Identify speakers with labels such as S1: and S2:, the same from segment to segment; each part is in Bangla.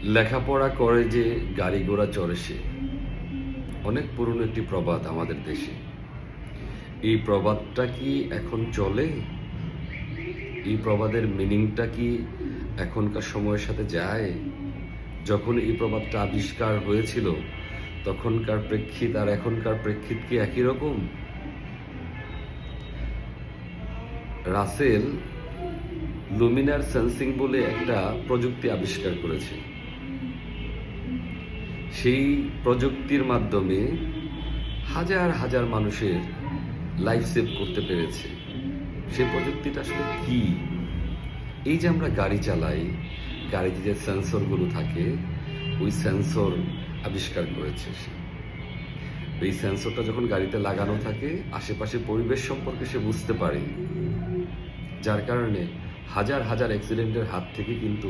S1: লেখাপড়া করে যে গাড়ি ঘোড়া চড়ে সে, অনেক পুরনো একটি প্রবাদ আমাদের দেশে। এই প্রবাদটা কি এখন চলে? এই প্রবাদের মিনিংটা কি এখনকার সময়ের সাথে যায়? যখন এই প্রবাদটা আবিষ্কার হয়েছিল তখনকার প্রেক্ষিত আর এখনকার প্রেক্ষিত কি একই রকম? রাসেল লুমিনার সেন্সিং বলে একটা প্রযুক্তি আবিষ্কার করেছে। সেই প্রযুক্তির মাধ্যমে হাজার হাজার মানুষের লাইফ সেভ করতে পেরেছে। সেই প্রযুক্তিটা আসলে কি? এই যে আমরা গাড়ি চালাই, গাড়িতে যে সেন্সরগুলো থাকে, ওই সেন্সর আবিষ্কার করেছে সে। এই সেন্সরটা যখন গাড়িতে লাগানো থাকে, আশেপাশে পরিবেশ সম্পর্কে সে বুঝতে পারে, যার কারণে হাজার হাজার অ্যাক্সিডেন্টের হাত থেকে কিন্তু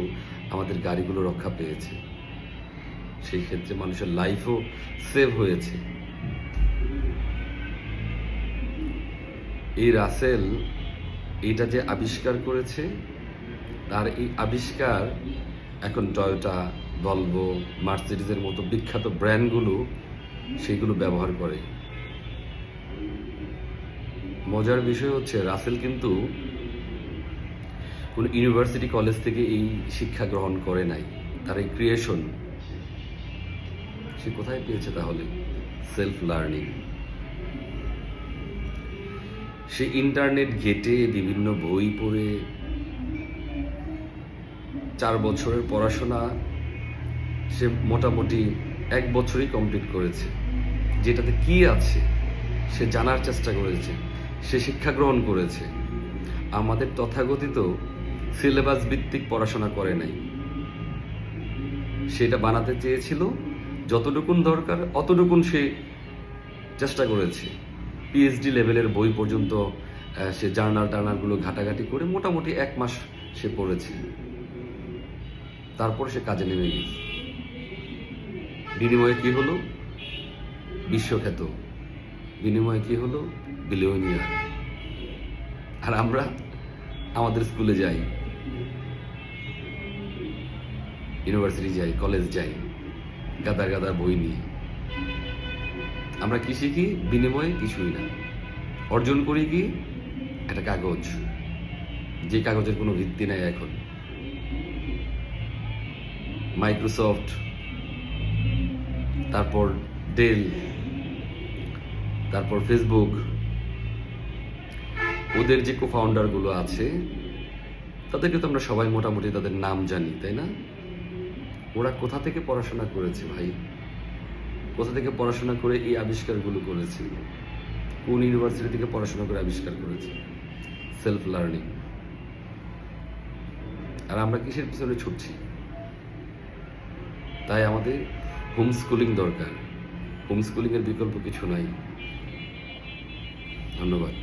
S1: আমাদের গাড়িগুলো রক্ষা পেয়েছে। সেই ক্ষেত্রে মানুষের লাইফও সেভ হয়েছে। এই রাসেল এইটা যে আবিষ্কার করেছে, তার এই আবিষ্কার এখন টয়োটা, ভলভো, মার্সিডিজের মতো বিখ্যাত ব্র্যান্ডগুলো সেইগুলো ব্যবহার করে। মজার বিষয় হচ্ছে রাসেল কিন্তু কোন ইউনিভার্সিটি কলেজ থেকে এই শিক্ষা গ্রহণ করে নাই। তার এই ক্রিয়েশন সে কোথায় পেয়েছে তাহলে? Self learning. সে ইন্টারনেট ঘেটে বিভিন্ন বই পড়ে 4 বছরের পড়াশোনা সে মোটামুটি 1 বছরই কমপ্লিট করেছে। যেটাতে কি আছে সে জানার চেষ্টা করেছে, সে শিক্ষা গ্রহণ করেছে। আমাদের তথাকথিত সিলেবাস ভিত্তিক পড়াশোনা করে নাই। সেটা বানাতে চেয়েছিল, যতটুকুন দরকার অতটুকুন সে চেষ্টা করেছে। পিএইচডি লেভেলের বই পর্যন্ত সে জার্নালগুলো ঘাটাঘাটি করে মোটামুটি 1 মাস সে পড়েছে। তারপর সে কাজে নেমে গেছে। বিনিময়ে কি হলো? বিশ্বখ্যাত। বিনিময়ে কি হলো? বিলিয়নিয়ার। আর আমরা আমাদের স্কুলে যাই, ইউনিভার্সিটি যাই, কলেজ যাই, গাদা গাদা বই নিয়ে। আমরা কি শিখি? বিনিময়ে কিছুই না। অর্জন করি কি? একটা কাগজ, যে কাগজের কোনো ভিত্তি নাই এখন। মাইক্রোসফট, তারপর ডেল, তারপর ফেসবুক, ওদের যে কো-ফাউন্ডারগুলো আছে তাদেরকে তো আমরা সবাই মোটামুটি তাদের নাম জানি, তাই না? ওরা কোথা থেকে পড়াশোনা করেছে ভাই? কোথা থেকে পড়াশোনা করে এই আবিষ্কারগুলো করেছে? কোন ইউনিভার্সিটি থেকে পড়াশোনা করে আবিষ্কার করেছে? Self learning. আর আমরা কিসের পিছনে ছুটছি? তাই আমাদের হোম স্কুলিং দরকার। হোম স্কুলিংয়ের বিকল্প কিছু নাই। ধন্যবাদ।